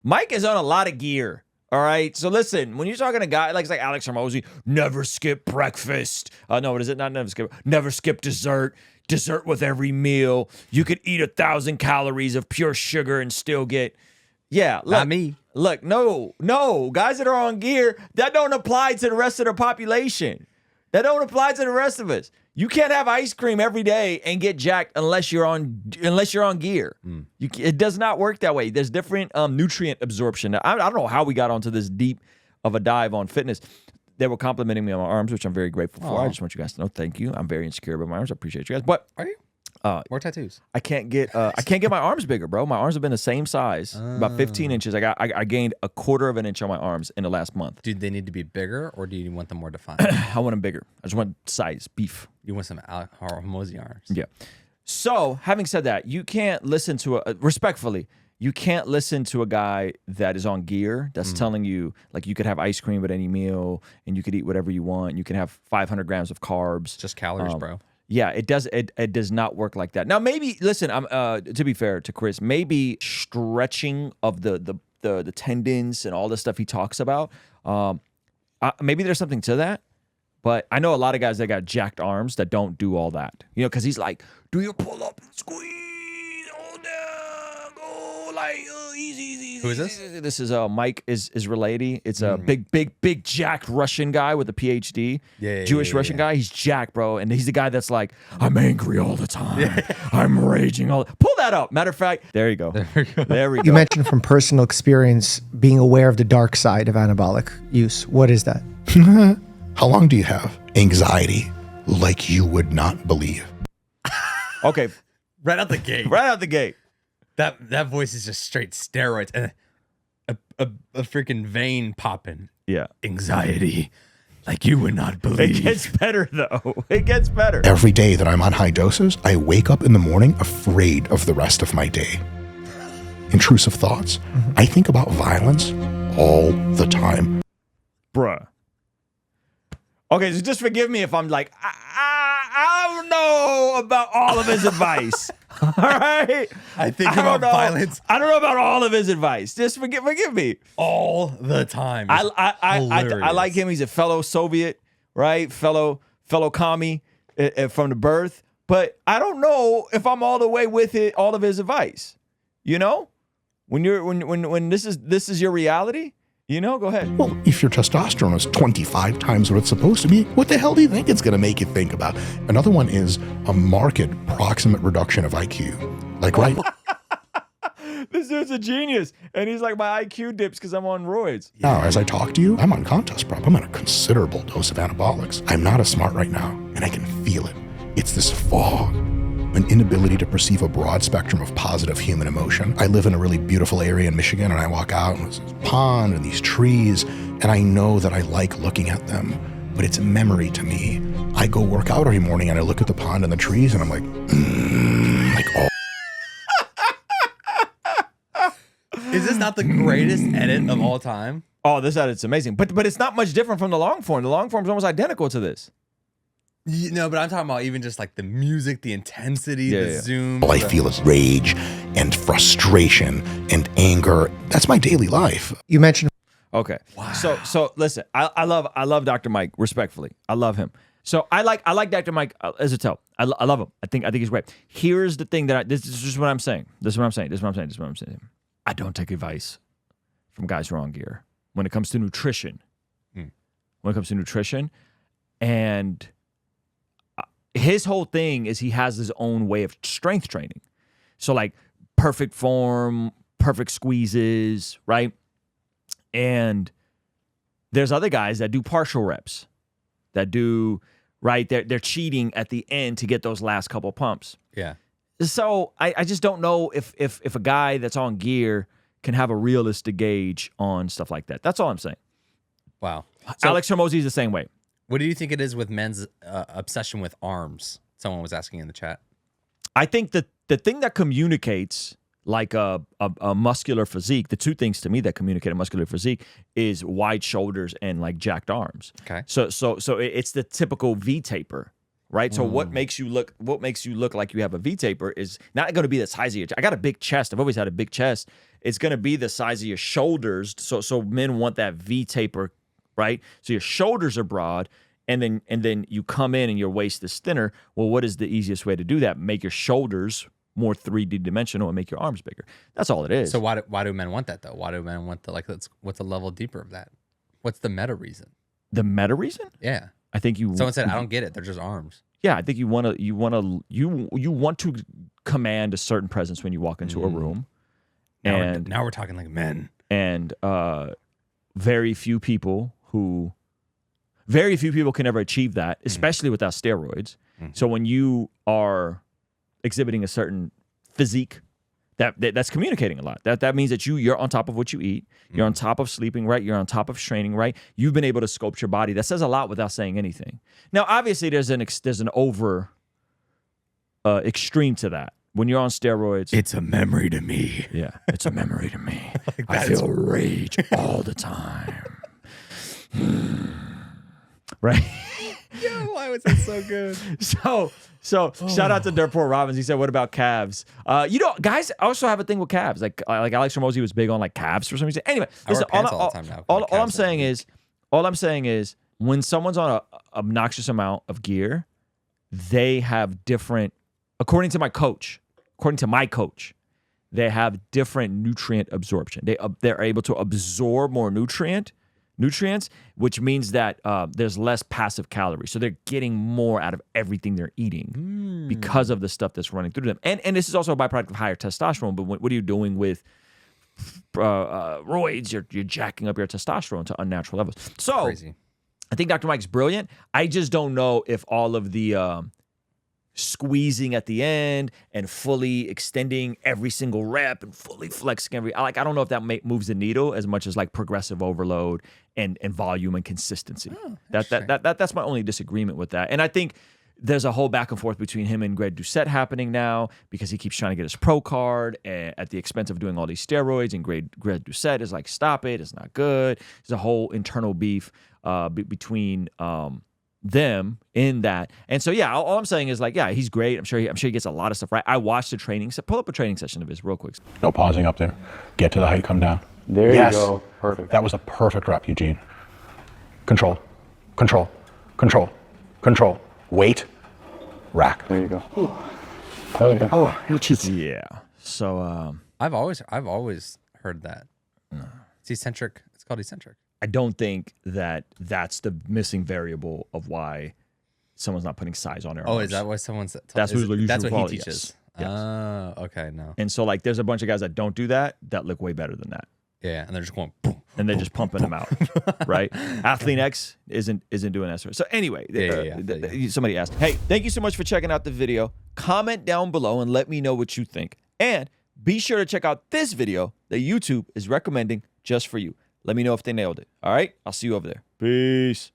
Mike is on a lot of gear. All right. So listen, when you're talking to a guy like Alex Hormozy, never skip breakfast. No, what is it? Not never skip. Never skip dessert. Dessert with every meal. You could eat 1,000 calories of pure sugar and still get. Yeah. Look, Not me. Look, no. Guys that are on gear, that don't apply to the rest of the population. That don't apply to the rest of us. You can't have ice cream every day and get jacked unless you're on gear. It does not work that way. There's different nutrient absorption. I don't know how we got onto this deep of a dive on fitness. They were complimenting me on my arms, which I'm very grateful for. I just want you guys to know, thank you. I'm very insecure about my arms. I appreciate you guys. But are you? More tattoos. I can't get my arms bigger, bro. My arms have been the same size, about 15 inches. I gained 1/4 of an inch on my arms in the last month. Do they need to be bigger, or do you want them more defined? I want them bigger. I just want size, beef. You want some Hormozy arms? Yeah. So, having said that, you can't listen to respectfully, you can't listen to a guy that is on gear that's telling you, like, you could have ice cream with any meal and you could eat whatever you want. You can have 500 grams of carbs. Just calories, bro. Yeah, it does not work like that. Now, maybe, listen, to be fair to Chris, maybe stretching of the tendons and all the stuff he talks about, maybe there's something to that. But I know a lot of guys that got jacked arms that don't do all that. You know, because he's like, do your pull up and squeeze, hold down, go like easy. Who is this? This is Mike Israetel. It's a big jacked Russian guy with a PhD. Jewish Russian guy. He's jacked, bro. And he's the guy that's like, I'm angry all the time. I'm raging all. Pull that up. Matter of fact, there you go. There we go. You mentioned from personal experience being aware of the dark side of anabolic use. What is that? How long do you have anxiety like you would not believe? Okay. Right out the gate. Right out the gate. That voice is just straight steroids. And a freaking vein popping. Yeah. Anxiety like you would not believe. It gets better, though. It gets better. Every day that I'm on high doses, I wake up in the morning afraid of the rest of my day. Intrusive thoughts. I think about violence all the time. Bruh. Okay, so just forgive me if I'm like, I don't know about all of his advice. All right? I think about violence. I don't know about all of his advice. Just forgive me. All the time. I like him. He's a fellow Soviet, right? Fellow commie from the birth. But I don't know if I'm all the way with it, all of his advice. You know? When this is your reality. You know, go ahead. Well, if your testosterone is 25 times what it's supposed to be, what the hell do you think it's going to make you think about? Another one is a marked proximate reduction of IQ. Like, right? This dude's a genius. And he's like, my IQ dips because I'm on roids. Now, as I talk to you, I'm on contest prep. I'm on a considerable dose of anabolics. I'm not as smart right now, and I can feel it. It's this fog. An inability to perceive a broad spectrum of positive human emotion. I live in a really beautiful area in Michigan, and I walk out and there's this pond and these trees, and I know that I like looking at them, but it's a memory to me. I go work out every morning and I look at the pond and the trees, and I'm like, oh. Is this not the greatest edit of all time? Oh, this edit's amazing. But it's not much different from the long form. The long form's almost identical to this. No, but I'm talking about even just like the music, the intensity, the zoom. All I feel is rage and frustration and anger. That's my daily life. You mentioned. Okay. Wow. So listen, I love Dr. Mike, respectfully. I love him. So I like Dr. Mike Israetel. I love him. I think he's great. Here's the thing this is just what I'm saying. This is what I'm saying. I don't take advice from guys who are on gear when it comes to nutrition. And his whole thing is he has his own way of strength training. So like perfect form, perfect squeezes, right? And there's other guys that do partial reps, that do, right? They're cheating at the end to get those last couple pumps. Yeah. So I just don't know if a guy that's on gear can have a realistic gauge on stuff like that. That's all I'm saying. Wow. So, Alex Hormozy is the same way. What do you think it is with men's obsession with arms? Someone was asking in the chat. I think that the thing that communicates like a muscular physique, the two things to me that communicate a muscular physique is wide shoulders and like jacked arms. Okay. So it's the typical V taper, right? So what makes you look like you have a V taper is not going to be the size of your chest. I got a big chest. I've always had a big chest, it's going to be the size of your shoulders. So men want that V taper, right? So your shoulders are broad, and then you come in and your waist is thinner. Well, what is the easiest way to do that? Make your shoulders more 3D dimensional and make your arms bigger. That's all it is. So why do men want that though? Why do men want the what's the level deeper of that? What's the meta reason? The meta reason? Yeah. I think Someone said I don't get it. They're just arms. Yeah, I think you want to command a certain presence when you walk into a room. Now we're talking like men. And very few people can ever achieve that, especially without steroids. So when you are exhibiting a certain physique, that's communicating a lot. That means that you're on top of what you eat. You're on top of sleeping right. You're on top of training right. You've been able to sculpt your body. That says a lot without saying anything. Now, obviously, there's an over extreme to that. When you're on steroids, It's a memory to me. yeah, it's a memory to me. I feel rage all the time. Right? Yeah, why was that so good? So shout out to Dirtport Robbins. He said, "What about calves?" Guys also have a thing with calves. Like Alex Ramosi was big on like calves for some reason. Anyway, listen, all I'm saying is when someone's on a obnoxious amount of gear, they have different. According to my coach, they have different nutrient absorption. They're able to absorb more nutrients, which means that there's less passive calories. So they're getting more out of everything they're eating because of the stuff that's running through them. And this is also a byproduct of higher testosterone. But what are you doing with roids? You're jacking up your testosterone to unnatural levels. So Crazy. I think Dr. Mike's brilliant. I just don't know if all of the squeezing at the end and fully extending every single rep and fully flexing I don't know if that moves the needle as much as like progressive overload and volume and consistency. That's my only disagreement with that. And I think there's a whole back and forth between him and Greg Doucette happening now because he keeps trying to get his pro card at the expense of doing all these steroids, and Greg Doucette is like, stop it, it's not good. There's a whole internal beef between them in that. And so yeah, all I'm saying is like, yeah, he's great. I'm sure he gets a lot of stuff right. I watched the training. Pull up a training session of his real quick. No pausing up there. Get to the height, come down. There you go. Perfect. That was a perfect rep, Eugene. Control, control, control, control. Weight, rack. There you go. There you go. Oh, inches. Yeah. So I've always heard that. It's eccentric. It's called eccentric. I don't think that's the missing variable of why someone's not putting size on their arms. Oh, is that why someone's? That's what he quality, teaches. Yes. Oh, okay, no. And so like, there's a bunch of guys that don't do that look way better than that, Yeah, and they're just going boom, and they're just pumping them out, right? Athlete X isn't doing that. So anyway, somebody asked, hey, thank you so much for checking out the video. Comment down below and let me know what you think, and be sure to check out this video that YouTube is recommending just for you. Let me know if they nailed it. All right, I'll see you over there. Peace.